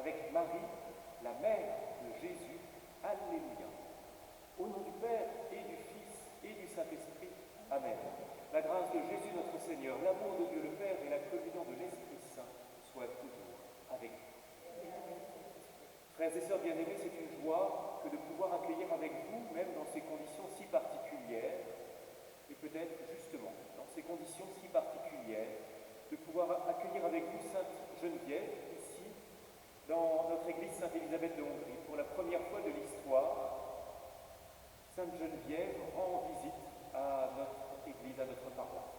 avec Marie, la mère de Jésus. Alléluia. Au nom du Père et du Fils et du Saint-Esprit. Amen. La grâce de Jésus notre Seigneur, l'amour de Dieu le Père et la communion de l'Esprit Saint soient toujours avec vous. Frères et sœurs bien-aimés, c'est une joie que de pouvoir accueillir avec vous, même dans ces conditions si particulières, et peut-être justement dans ces conditions si particulières, de pouvoir accueillir avec vous Sainte Geneviève, ici, dans notre église Sainte-Élisabeth de Hongrie. Pour la première fois de l'histoire, Sainte Geneviève rend visite à notre église, à notre paroisse.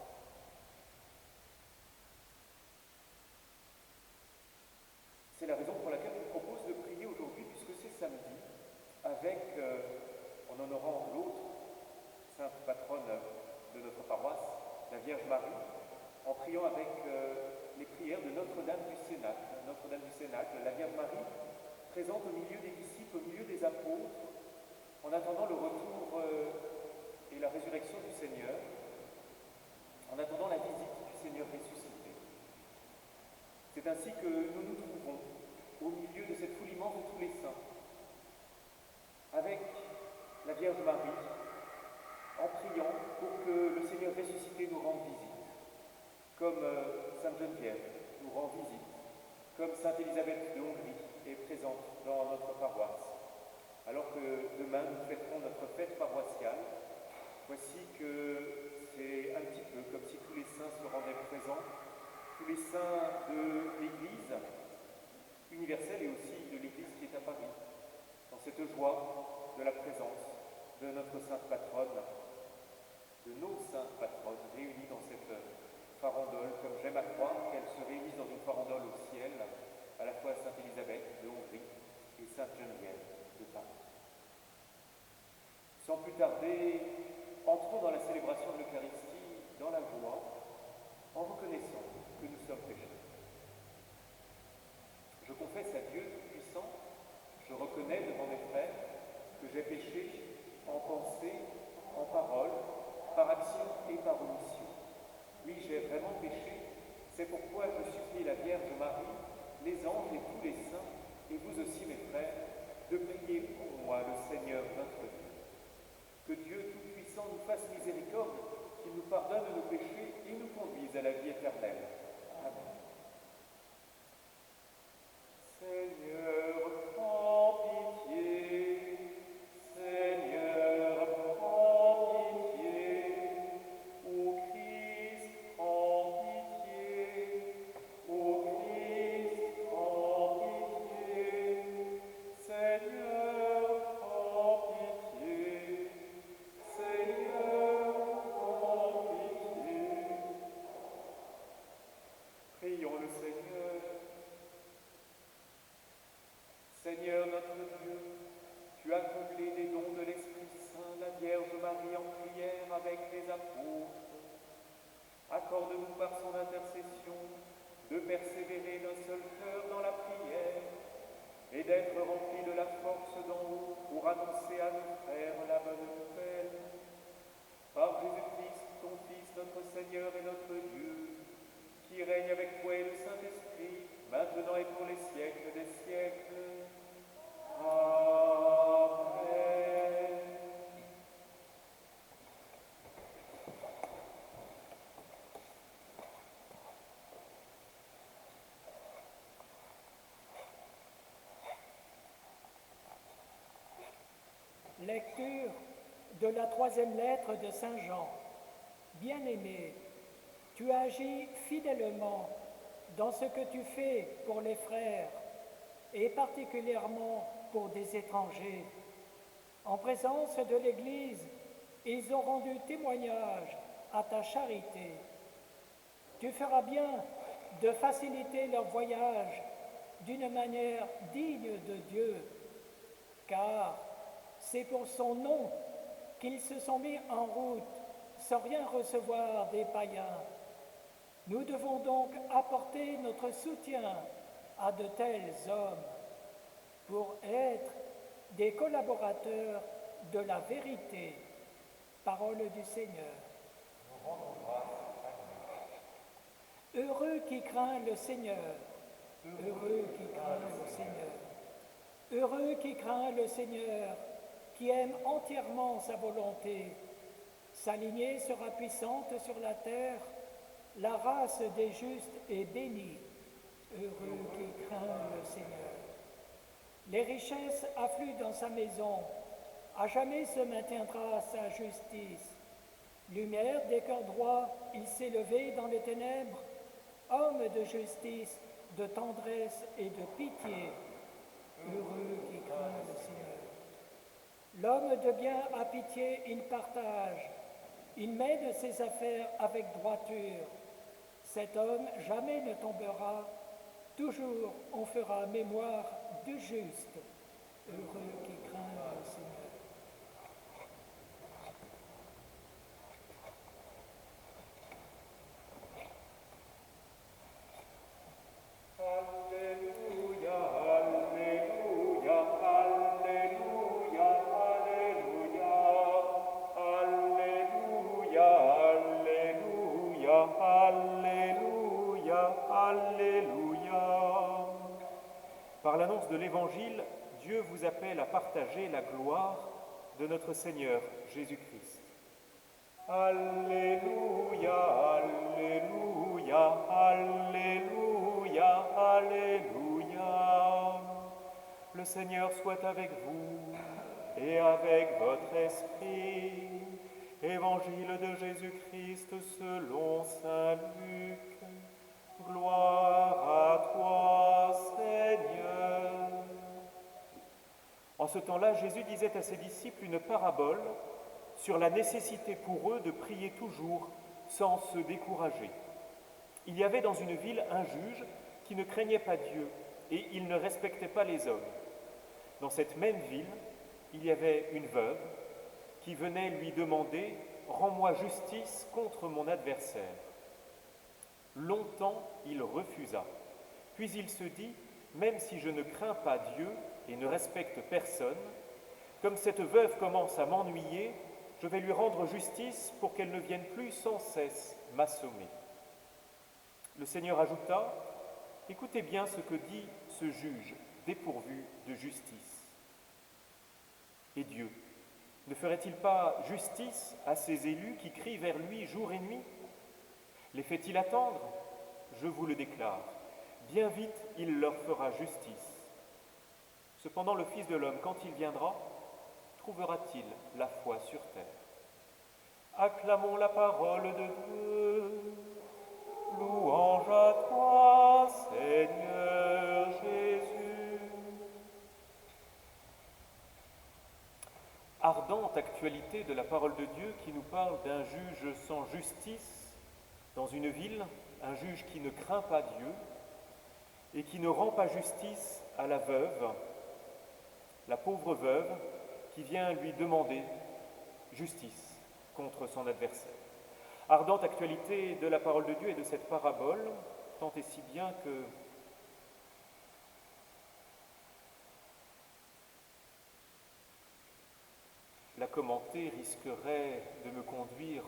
C'est la raison pour laquelle je vous propose de prier aujourd'hui, puisque c'est samedi, avec, en honorant l'autre sainte patronne de notre paroisse, la Vierge Marie, en priant avec les prières de Notre-Dame du Cénacle. Notre-Dame du Cénacle, la Vierge Marie, présente au milieu des disciples, au milieu des apôtres, en attendant le retour et la résurrection du Seigneur, en attendant la visite du Seigneur ressuscité. C'est ainsi que nous nous trouvons au milieu de cette foule immense de tous les saints, avec la Vierge Marie, en priant pour que le Seigneur ressuscité nous rende visite, comme Sainte Geneviève nous rend visite, comme Sainte Élisabeth de Hongrie est présente dans notre paroisse. Alors que demain nous fêterons notre fête paroissiale, voici que c'est un petit peu comme si tous les saints se rendaient présents, tous les saints de l'Église universelle et aussi de l'Église qui est à Paris, dans cette joie de la présence de notre sainte patronne, de nos saintes patronnes réunies dans cette farandole, comme j'aime à croire qu'elles se réunissent dans une farandole au ciel, à la fois Sainte Élisabeth de Hongrie et Sainte Geneviève de Paris. Sans plus tarder, entrons dans la célébration de l'Eucharistie dans la joie, en reconnaissant que nous sommes pécheurs. Je confesse à Dieu Tout-Puissant, je reconnais devant mes frères que j'ai péché en pensée, en parole, par action et par omission. Oui, j'ai vraiment péché, c'est pourquoi je supplie la Vierge Marie, les anges et tous les saints, et vous aussi mes frères, de prier pour moi le Seigneur notre Dieu. Que Dieu Tout-Puissant nous fasse miséricorde, qu'il nous pardonne nos péchés et nous conduise à la vie éternelle. Amen. Seigneur, prends pitié. Seigneur, prends pitié. Ô Christ, prends pitié. Ô Christ, prends pitié. Seigneur, prends pitié. Seigneur, prends pitié. Prions le Seigneur. Seigneur notre Dieu, tu as comblé des dons de l'Esprit Saint la Vierge Marie en prière avec les apôtres. Accorde-nous par son intercession de persévérer d'un seul cœur dans la prière et d'être remplis de la force d'en haut pour annoncer à nos frères la bonne nouvelle. Par Jésus-Christ, ton Fils, notre Seigneur et notre Dieu, qui règne avec toi et le Saint-Esprit, maintenant et pour les siècles des siècles. Amen. Lecture de la 3e lettre de Saint Jean. Bien-aimé, tu agis fidèlement dans ce que tu fais pour les frères et particulièrement pour des étrangers. En présence de l'Église, ils ont rendu témoignage à ta charité. Tu feras bien de faciliter leur voyage d'une manière digne de Dieu, car c'est pour son nom qu'ils se sont mis en route sans rien recevoir des païens. Nous devons donc apporter notre soutien à de tels hommes pour être des collaborateurs de la vérité. Parole du Seigneur. Nous rendons grâce à Dieu. Heureux qui craint le Seigneur, heureux qui craint craint le Seigneur. Heureux qui craint le Seigneur, qui aime entièrement sa volonté. Sa lignée sera puissante sur la terre, la race des justes est bénie. Heureux qui craint le Seigneur. Les richesses affluent dans sa maison, à jamais se maintiendra sa justice. Lumière des cœurs droits, il s'est levé dans les ténèbres, homme de justice, de tendresse et de pitié. Heureux qui craint le Seigneur. L'homme de bien a pitié, il partage, il mène ses affaires avec droiture. Cet homme jamais ne tombera, toujours on fera mémoire du juste. Heureux qui craint le Seigneur. Par l'annonce de l'Évangile, Dieu vous appelle à partager la gloire de notre Seigneur Jésus-Christ. Alléluia, Alléluia, Alléluia, Alléluia. Le Seigneur soit avec vous et avec votre esprit. Évangile de Jésus-Christ selon saint Luc. Gloire à toi, Seigneur. En ce temps-là, Jésus disait à ses disciples une parabole sur la nécessité pour eux de prier toujours sans se décourager. Il y avait dans une ville un juge qui ne craignait pas Dieu et il ne respectait pas les hommes. Dans cette même ville, il y avait une veuve qui venait lui demander « Rends-moi justice contre mon adversaire ». Longtemps, il refusa. Puis il se dit, même si je ne crains pas Dieu et ne respecte personne, comme cette veuve commence à m'ennuyer, je vais lui rendre justice pour qu'elle ne vienne plus sans cesse m'assommer. Le Seigneur ajouta, écoutez bien ce que dit ce juge dépourvu de justice. Et Dieu, ne ferait-il pas justice à ses élus qui crient vers lui jour et nuit ? Les fait-il attendre ? Je vous le déclare, bien vite il leur fera justice. Cependant le Fils de l'homme, quand il viendra, trouvera-t-il la foi sur terre ? Acclamons la parole de Dieu. Louange à toi, Seigneur Jésus. Ardente actualité de la parole de Dieu qui nous parle d'un juge sans justice dans une ville, un juge qui ne craint pas Dieu et qui ne rend pas justice à la veuve, la pauvre veuve qui vient lui demander justice contre son adversaire. Ardente actualité de la parole de Dieu et de cette parabole, tant et si bien que la commenter risquerait de me conduire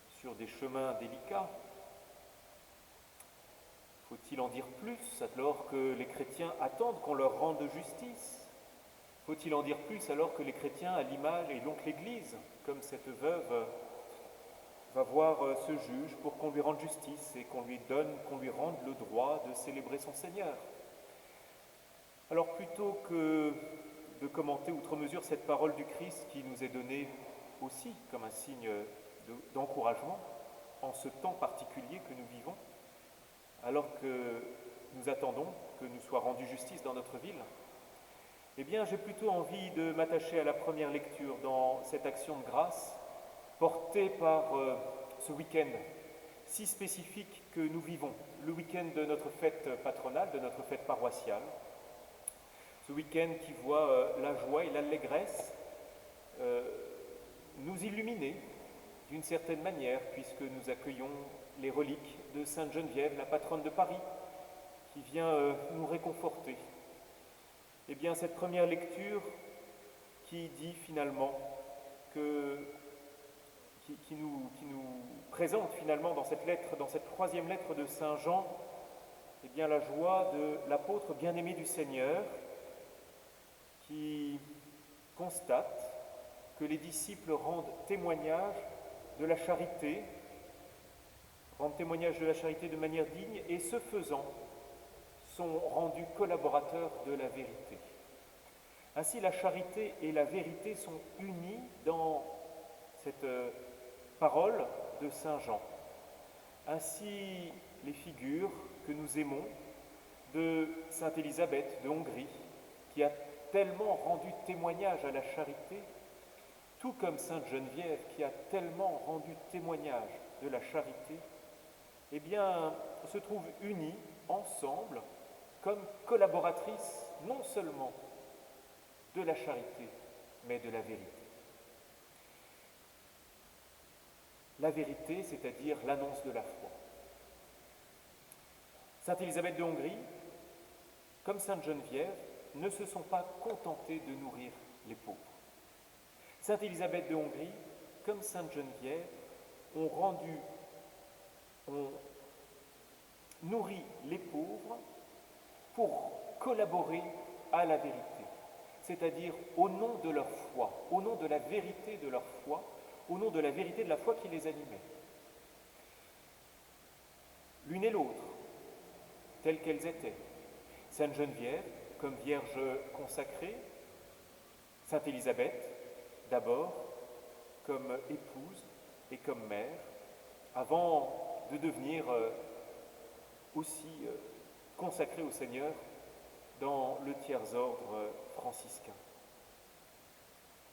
sur des chemins délicats. Faut-il en dire plus alors que les chrétiens attendent qu'on leur rende justice ? Faut-il en dire plus alors que les chrétiens, à l'image, et donc l'Église, comme cette veuve, va voir ce juge pour qu'on lui rende justice et qu'on lui rende le droit de célébrer son Seigneur ? Alors plutôt que de commenter outre mesure cette parole du Christ qui nous est donnée aussi comme un signe d'encouragement en ce temps particulier que nous vivons, alors que nous attendons que nous soit rendue justice dans notre ville, eh bien j'ai plutôt envie de m'attacher à la première lecture dans cette action de grâce portée par ce week-end si spécifique que nous vivons, le week-end de notre fête patronale, de notre fête paroissiale, ce week-end qui voit la joie et l'allégresse nous illuminer d'une certaine manière, puisque nous accueillons les reliques de Sainte Geneviève, la patronne de Paris, qui vient nous réconforter. Eh bien, cette première lecture qui dit finalement qui nous présente finalement dans cette lettre, dans cette troisième lettre de Saint Jean, eh bien, la joie de l'apôtre bien-aimé du Seigneur qui constate que les disciples rendent témoignage de la charité, de manière digne et, ce faisant, sont rendus collaborateurs de la vérité. Ainsi, la charité et la vérité sont unies dans cette parole de Saint Jean. Ainsi, les figures que nous aimons de Sainte Élisabeth de Hongrie, qui a tellement rendu témoignage à la charité, tout comme Sainte Geneviève, qui a tellement rendu témoignage de la charité, eh bien, se trouvent unies ensemble comme collaboratrices non seulement de la charité, mais de la vérité. La vérité, c'est-à-dire l'annonce de la foi. Sainte Élisabeth de Hongrie, comme Sainte Geneviève, ne se sont pas contentées de nourrir les pauvres. Sainte Élisabeth de Hongrie, comme Sainte Geneviève, ont nourri les pauvres pour collaborer à la vérité, c'est-à-dire au nom de leur foi, au nom de la vérité de leur foi, au nom de la vérité de la foi qui les animait. L'une et l'autre, telles qu'elles étaient. Sainte Geneviève, comme Vierge consacrée, Sainte Élisabeth, d'abord, comme épouse et comme mère, avant de devenir aussi consacrée au Seigneur dans le tiers-ordre franciscain.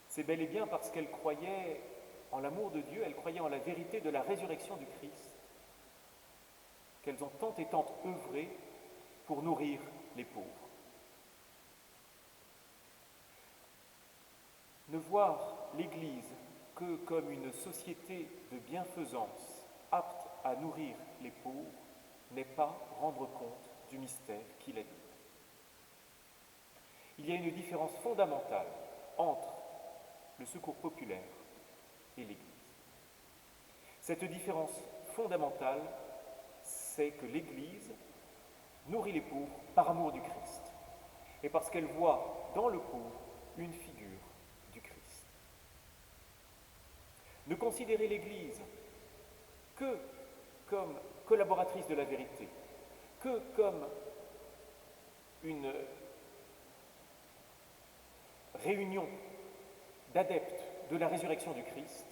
C'est bel et bien parce qu'elle croyait en l'amour de Dieu, elle croyait en la vérité de la résurrection du Christ, qu'elles ont tant et tant œuvré pour nourrir les pauvres. Ne voir l'Église que comme une société de bienfaisance apte à nourrir les pauvres n'est pas rendre compte du mystère qui l'anime. Il y a une différence fondamentale entre le secours populaire et l'Église. Cette différence fondamentale, c'est que l'Église nourrit les pauvres par amour du Christ et parce qu'elle voit dans le pauvre une figure du Christ. Ne considérer l'Église que comme collaboratrice de la vérité, que comme une réunion d'adeptes de la résurrection du Christ,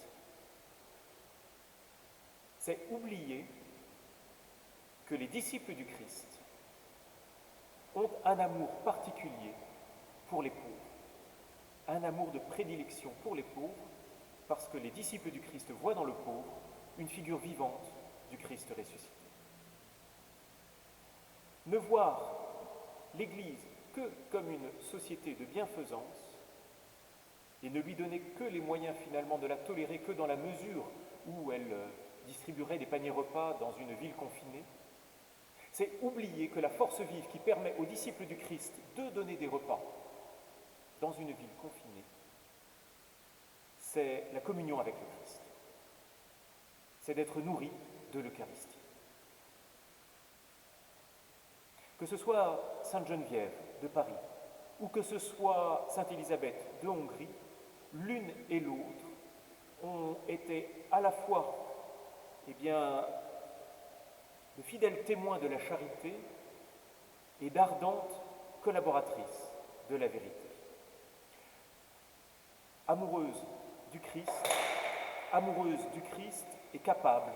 c'est oublier que les disciples du Christ ont un amour particulier pour les pauvres, un amour de prédilection pour les pauvres, parce que les disciples du Christ voient dans le pauvre une figure vivante du Christ ressuscité. Ne voir l'Église que comme une société de bienfaisance et ne lui donner que les moyens finalement de la tolérer que dans la mesure où elle distribuerait des paniers repas dans une ville confinée, c'est oublier que la force vive qui permet aux disciples du Christ de donner des repas dans une ville confinée, c'est la communion avec le Christ. C'est d'être nourri de l'Eucharistie. Que ce soit Sainte Geneviève de Paris ou que ce soit Sainte Élisabeth de Hongrie, l'une et l'autre ont été à la fois de fidèles témoins de la charité et d'ardentes collaboratrices de la vérité. Amoureuse du Christ et capable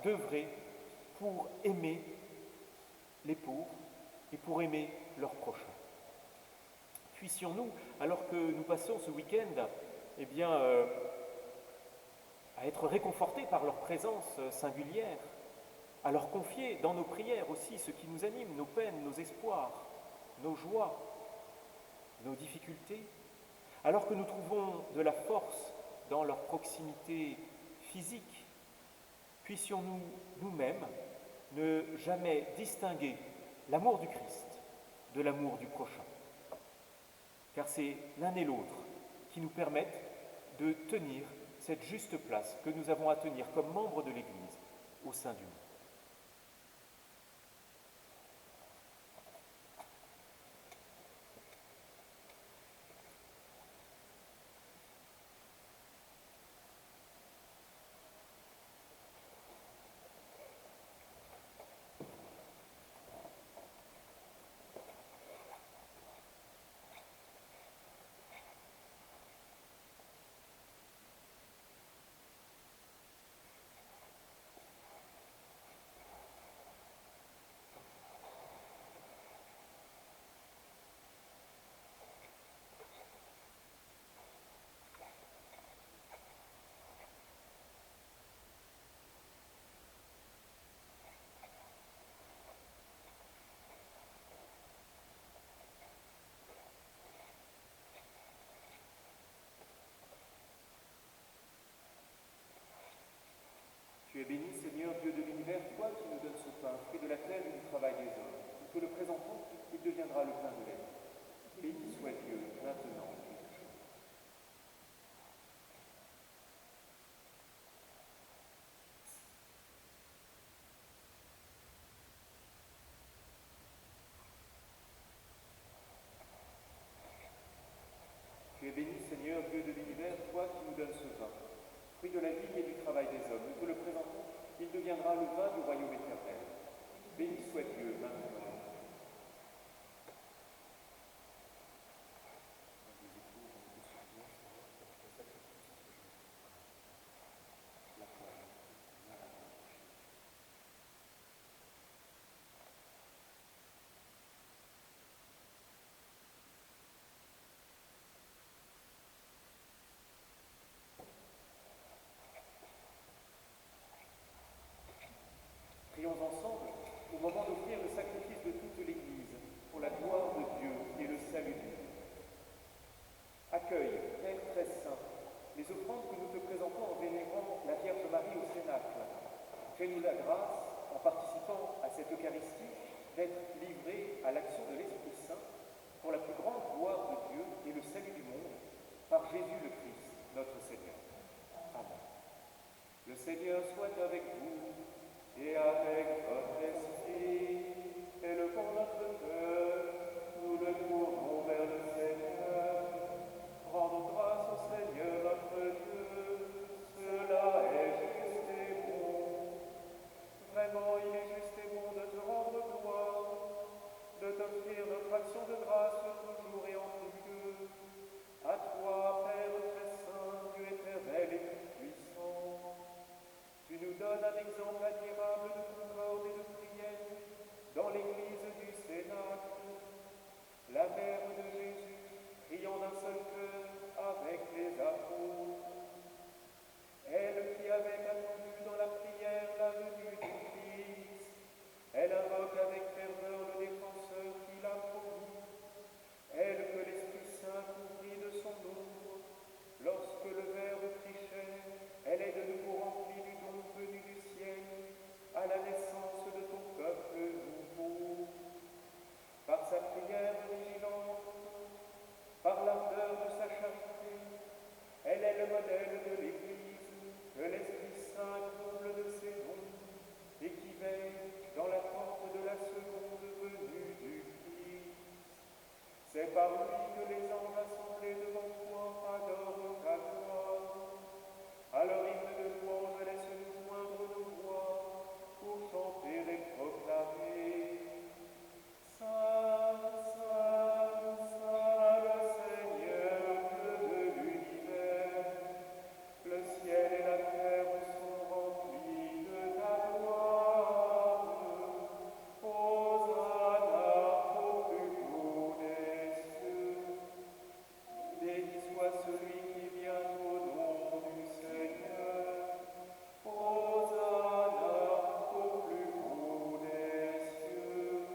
d'œuvrer pour aimer les pauvres et pour aimer leurs prochains. Puissions-nous, alors que nous passons ce week-end, à être réconfortés par leur présence singulière, à leur confier dans nos prières aussi ce qui nous anime, nos peines, nos espoirs, nos joies, nos difficultés, alors que nous trouvons de la force dans leur proximité physique, puissions-nous nous-mêmes ne jamais distinguer l'amour du Christ de l'amour du prochain. Car c'est l'un et l'autre qui nous permettent de tenir cette juste place que nous avons à tenir comme membres de l'Église au sein du monde. livrés à l'action de l'Esprit Saint pour la plus grande gloire de Dieu et le salut du monde, par Jésus le Christ, notre Seigneur. Amen. Le Seigneur soit avec vous et avec votre esprit, et le pour notre cœur, nous le tournons vers le Seigneur. Rendons grâce au Seigneur notre Dieu, cela est juste et bon. Vraiment, il est juste et bon de te rendre gloire, de t'offrir notre action de grâce toujours et en tout lieu. À toi, Père très saint, Dieu éternel et tout-puissant, tu nous donnes un exemple admirable de concorde et de prière dans l'église du Cénacle, la mère de Jésus, priant d'un seul cœur avec les apôtres. Elle qui avait attendu dans la prière la venue du Christ, elle invoque avec ferveur le défenseur qui l'a promis. Elle que l'Esprit Saint couvrit de son ombre, lorsque le Verbe trichait, elle est de nouveau remplie du don venu du ciel, à la naissance de ton peuple nouveau. Par sa prière vigilante, par l'ardeur de sa charité, elle est le modèle de l'Église, que l'Esprit Saint comble de ses dons, et qui veille dans l'attente de la seconde venue du Christ. C'est par lui que les anges assemblés devant toi adorent ta gloire. À leur hymne de louange, laisse-nous joindre nos voix pour chanter et proclamer. Saint, Saint, Saint, le Seigneur, Dieu de l'univers, le ciel et la terre sont remplis de ta gloire. Hosanna au plus haut des cieux. Béni soit celui qui vient au nom du Seigneur. Hosanna au plus haut des cieux.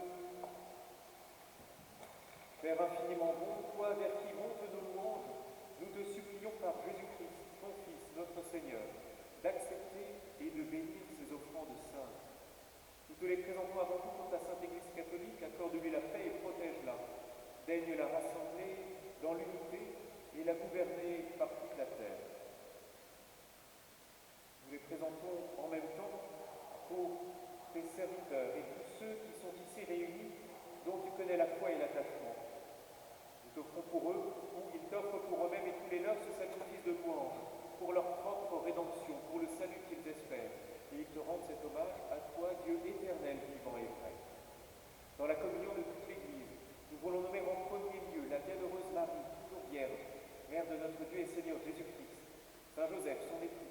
Père infiniment bon, toi vers qui montent nos louanges, nous te supplions par Jésus-Christ, ton Fils, notre Seigneur, d'accepter et de bénir ces offrandes saintes. Nous te les présentons avant tout pour ta Sainte Église catholique, accorde-lui la paix et protège-la. Daigne la rassembler dans l'unité et la gouverner par toute la terre. Nous les présentons en même temps pour tes serviteurs et tous ceux qui sont ici réunis, dont tu connais la foi et l'attachement. Nous t'offrons pour eux, ou ils t'offrent pour eux-mêmes et tous les leurs ce sacrifice de louange, pour leur propre rédemption, pour le salut qu'ils espèrent. Et ils te rendent cet hommage à toi, Dieu éternel, vivant et vrai. Dans la communion de toute l'Église, nous voulons nommer en premier lieu la bienheureuse Marie, toujours vierge, mère de notre Dieu et Seigneur Jésus-Christ, Saint Joseph, son époux,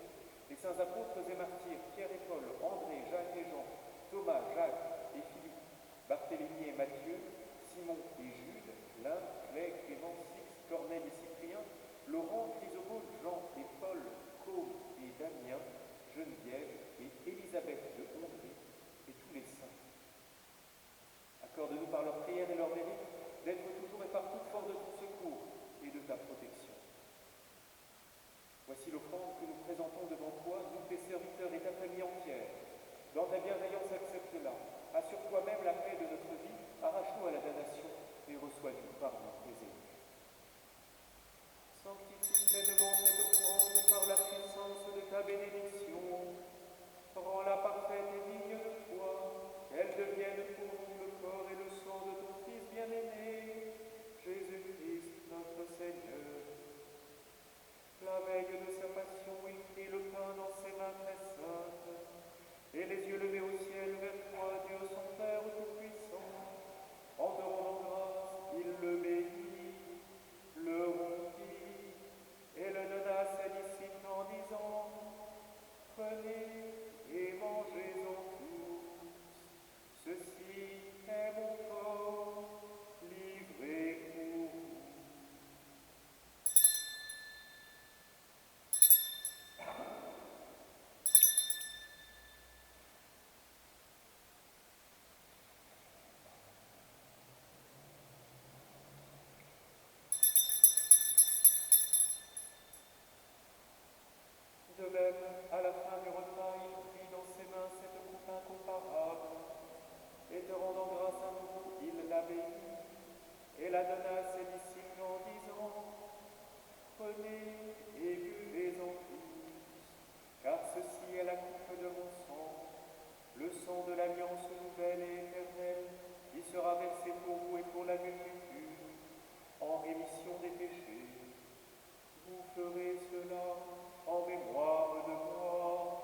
les saints apôtres et martyrs, Pierre et Paul, André, Jacques et Jean, Thomas, Jacques et Philippe, Barthélemy et Matthieu, Simon et Jude, Lin, Clay, Clément, Sixte, Corneille et Cyprien, Laurent, Chrysobule, Jean et Paul, Côme et Damien, Geneviève et Élisabeth de Hongrie et tous les saints. Accorde-nous par leur prière et leur mérite d'être toujours et partout fort de ton secours et de ta protection. Voici l'offrande que nous présentons devant toi, nous tes serviteurs et ta famille entière. Dans ta bienveillance, accepte-la. Assure toi-même la paix de notre vie, arrache-nous à la damnation et reçois du pardon tes élus. Sanctifie pleinement cette offrande par la puissance de ta bénédiction. Rends-la parfaite et digne de toi, qu'elle devienne pour nous le corps et le sang de ton Fils bien-aimé, Jésus-Christ notre Seigneur. La veille de sa passion, il prit le pain dans ses mains très saintes, et les yeux levés au ciel vers toi, Dieu son Père tout-puissant. En te rendant grâce, il le bénit, le rompit, et le donna à ses disciples en disant, prenez et mangez-en tous, ceci est mon corps, livré pour vous. De même, à la fin du repas, il prit dans ses mains cette coupe incomparable, et te rendant grâce à nouveau, il bénit et la donna à ses disciples en disant, prenez et buvez-en tous, car ceci est la coupe de mon sang, le sang de l'alliance nouvelle et éternelle, qui sera versé pour vous et pour la multitude, en rémission des péchés. Vous ferez cela en mémoire de moi.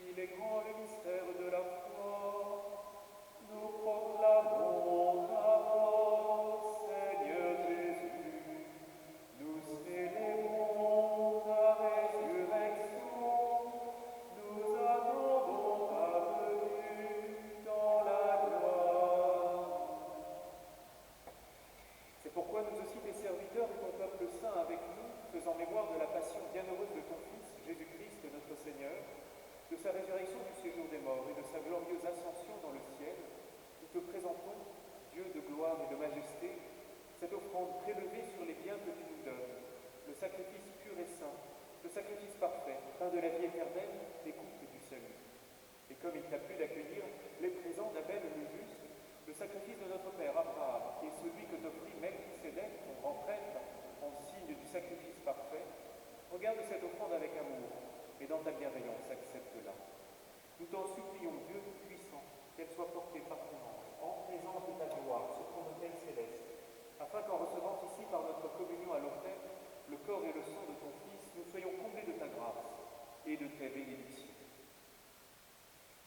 Il est grand le mystère de la foi. Nous proclamons ta mort, Seigneur Jésus. Nous célébrons ta résurrection. Nous attendons ta venue dans la gloire. C'est pourquoi nous aussi, tes serviteurs et ton peuple saint avec nous, faisant mémoire de la passion bienheureuse de ton Fils, Jésus-Christ, notre Seigneur, de sa résurrection du séjour des morts et de sa glorieuse ascension dans le ciel, nous te présentons, Dieu de gloire et de majesté, cette offrande prélevée sur les biens que tu nous donnes, le sacrifice pur et saint, le sacrifice parfait, pain de la vie éternelle et coupe du salut. Et comme il t'a plu d'accueillir les présents d'Abel le juste, le sacrifice de notre père Abraham et celui que t'offrit Melchisédek, ton grand prêtre, en signe du sacrifice parfait, regarde cette offrande avec amour, et dans ta bienveillance, accepte-la. Nous t'en supplions, Dieu Tout-Puissant, qu'elle soit portée par ton ange, en présence de ta gloire, sur ton autel céleste, afin qu'en recevant ici par notre communion à l'autel, le corps et le sang de ton Fils, nous soyons comblés de ta grâce et de tes bénédictions.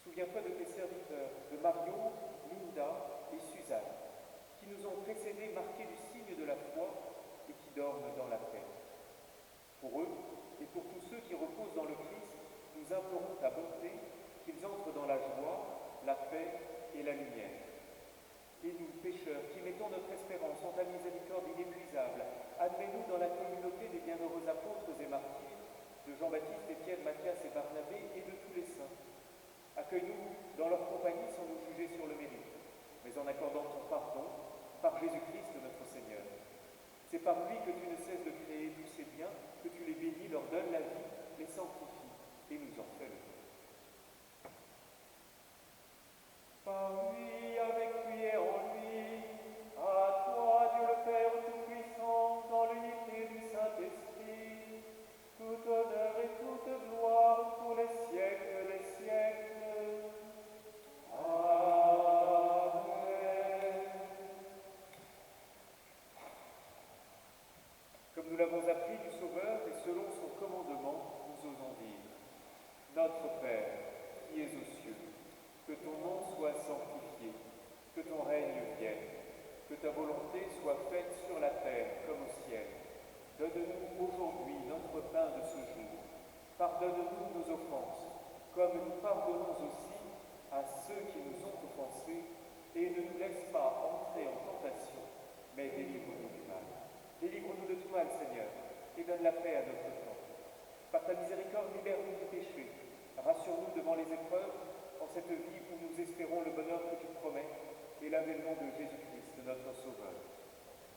Souviens-toi de tes serviteurs, de Marion, Linda et Suzanne, qui nous ont précédés marqués du signe de la foi et qui dorment dans la paix. Pour eux, et pour tous ceux qui reposent dans le Christ, nous implorons ta bonté, qu'ils entrent dans la joie, la paix et la lumière. Et nous, pécheurs, qui mettons notre espérance en ta miséricorde inépuisable, admets-nous dans la communauté des bienheureux apôtres et martyrs, de Jean-Baptiste, Étienne, Matthias et Barnabé, et de tous les saints. Accueille-nous dans leur compagnie sans nous juger sur le mérite, mais en accordant ton pardon par Jésus-Christ notre Seigneur. C'est par lui que tu ne cesses de créer tous ces biens, que tu les bénis, leur donnes la vie, les sanctifies et nous en fais le bien. Par lui, avec lui et en lui, à toi, Dieu le Père Tout-Puissant, dans l'unité du Saint-Esprit, tout honneur et toute gloire pour les siècles des siècles. Amen. Comme nous l'avons appris du Sauveur et selon son commandement, nous osons dire, Notre Père, qui es aux cieux, que ton nom soit sanctifié, que ton règne vienne, que ta volonté soit faite sur la terre comme au ciel. Donne-nous aujourd'hui notre pain de ce jour. Pardonne-nous nos offenses, comme nous pardonnons aussi à ceux qui nous ont offensés, et ne nous laisse pas entrer en tentation, mais délivre-nous du mal. Délivre-nous de tout mal, Seigneur, et donne la paix à notre temps. Par ta miséricorde, libère-nous du péché. Rassure-nous devant les épreuves, en cette vie où nous espérons le bonheur que tu promets, et l'avènement de Jésus-Christ, notre Sauveur.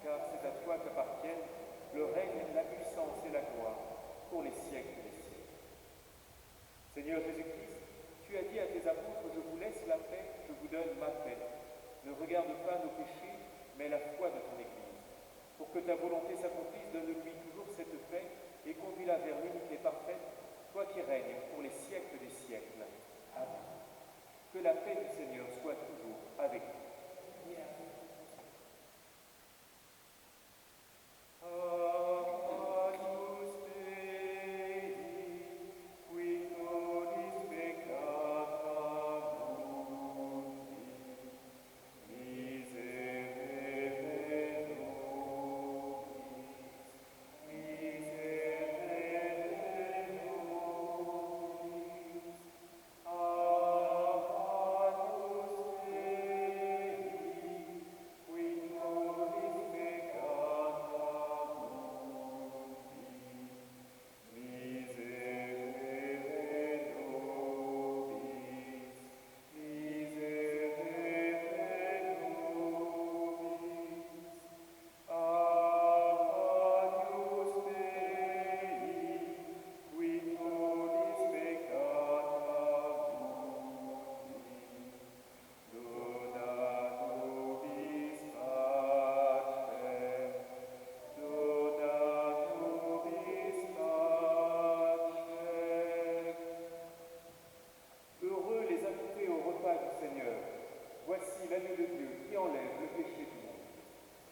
Car c'est à toi qu'appartiennent le règne, la puissance et la gloire, pour les siècles des siècles. Seigneur Jésus-Christ, tu as dit à tes apôtres, je vous laisse la paix, je vous donne ma paix. Ne regarde pas nos péchés, mais la foi de ton Église. Pour que ta volonté s'accomplisse, donne-lui toujours cette paix et conduis-la vers l'unité parfaite, toi qui règnes pour les siècles des siècles. Amen. Que la paix du Seigneur soit toujours avec nous.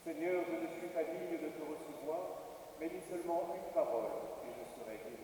Seigneur, je ne suis pas digne de te recevoir, mais dis seulement une parole et je serai guéri.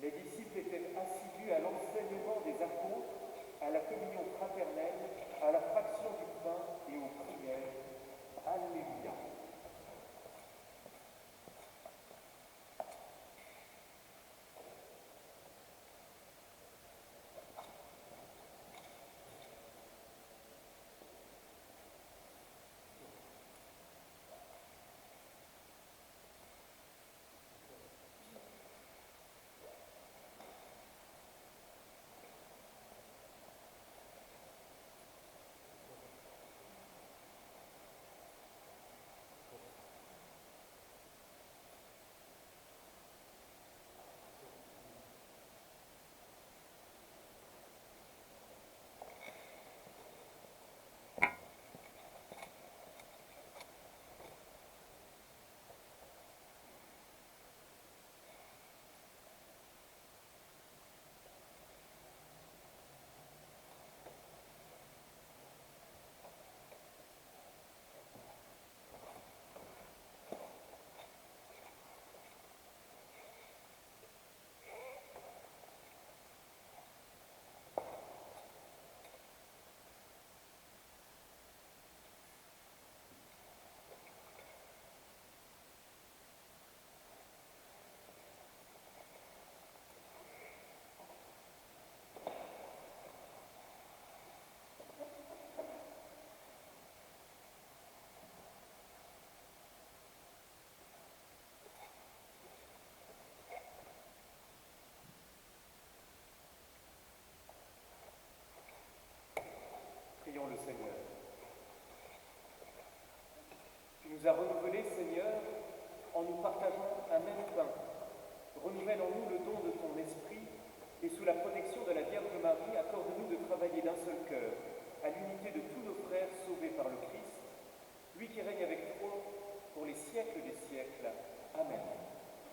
Les disciples étaient assidus à l'enseignement des apôtres, à la communion fraternelle, à la fraction du pain et aux prières. Alléluia. Prions le Seigneur. Tu nous as renouvelés, Seigneur, en nous partageant un même pain. Renouvelle en nous le don de ton esprit et sous la protection de la Vierge Marie, accorde-nous de travailler d'un seul cœur à l'unité de tous nos frères sauvés par le Christ, lui qui règne avec toi pour les siècles des siècles. Amen.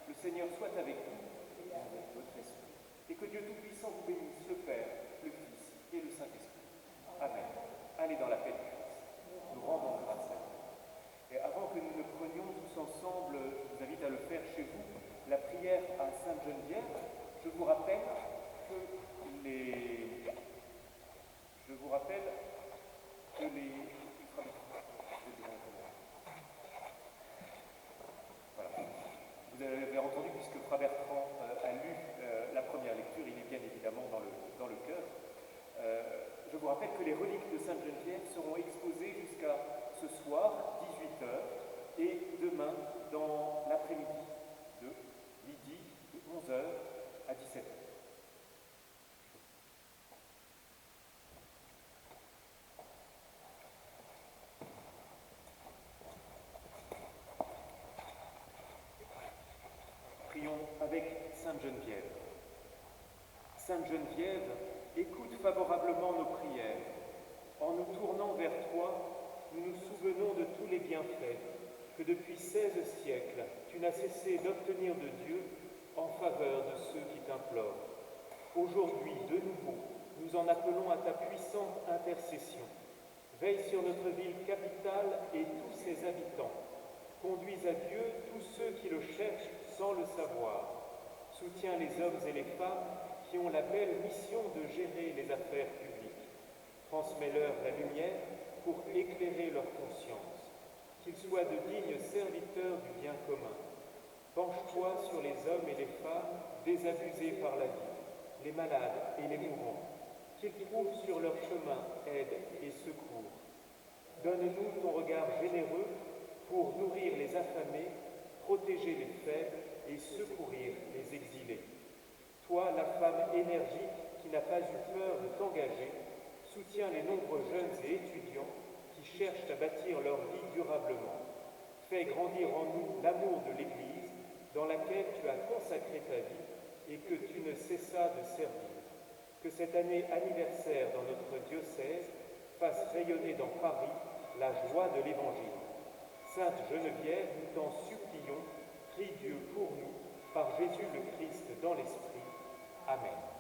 Le Seigneur soit avec vous et avec votre esprit. Et que Dieu Tout-Puissant vous bénisse, le Père, le Fils et le Saint-Esprit. Amen. Allez dans la paix du Christ. Nous rendons grâce à Dieu. Et avant que nous ne prenions tous ensemble, je vous invite à le faire chez vous, la prière à Sainte Geneviève. Je vous rappelle que les... Voilà. Vous avez entendu, puisque Frère Bertrand a lu la première lecture, il est bien évidemment dans le cœur. Je vous rappelle que les reliques de Sainte Geneviève seront exposées jusqu'à ce soir, 18h, et demain, dans l'après-midi, de midi, de 11h à 17h. Prions avec Sainte Geneviève. Sainte Geneviève, écoute favorablement nos prières. En nous tournant vers toi, nous nous souvenons de tous les bienfaits que depuis 16 siècles, tu n'as cessé d'obtenir de Dieu en faveur de ceux qui t'implorent. Aujourd'hui, de nouveau, nous en appelons à ta puissante intercession. Veille sur notre ville capitale et tous ses habitants. Conduis à Dieu tous ceux qui le cherchent sans le savoir. Soutiens les hommes et les femmes qui ont la belle mission de gérer les affaires publiques. Transmets-leur la lumière pour éclairer leur conscience. Qu'ils soient de dignes serviteurs du bien commun. Penche-toi sur les hommes et les femmes désabusés par la vie, les malades et les mourants, qu'ils trouvent sur leur chemin aide et secours. Donne-nous ton regard généreux pour nourrir les affamés, protéger les faibles et secourir les exilés. Toi, la femme énergique qui n'a pas eu peur de t'engager, soutiens les nombreux jeunes et étudiants qui cherchent à bâtir leur vie durablement. Fais grandir en nous l'amour de l'Église dans laquelle tu as consacré ta vie et que tu ne cessas de servir. Que cette année anniversaire dans notre diocèse fasse rayonner dans Paris la joie de l'Évangile. Sainte Geneviève, nous t'en supplions, prie Dieu pour nous, par Jésus le Christ dans l'Esprit. Amen.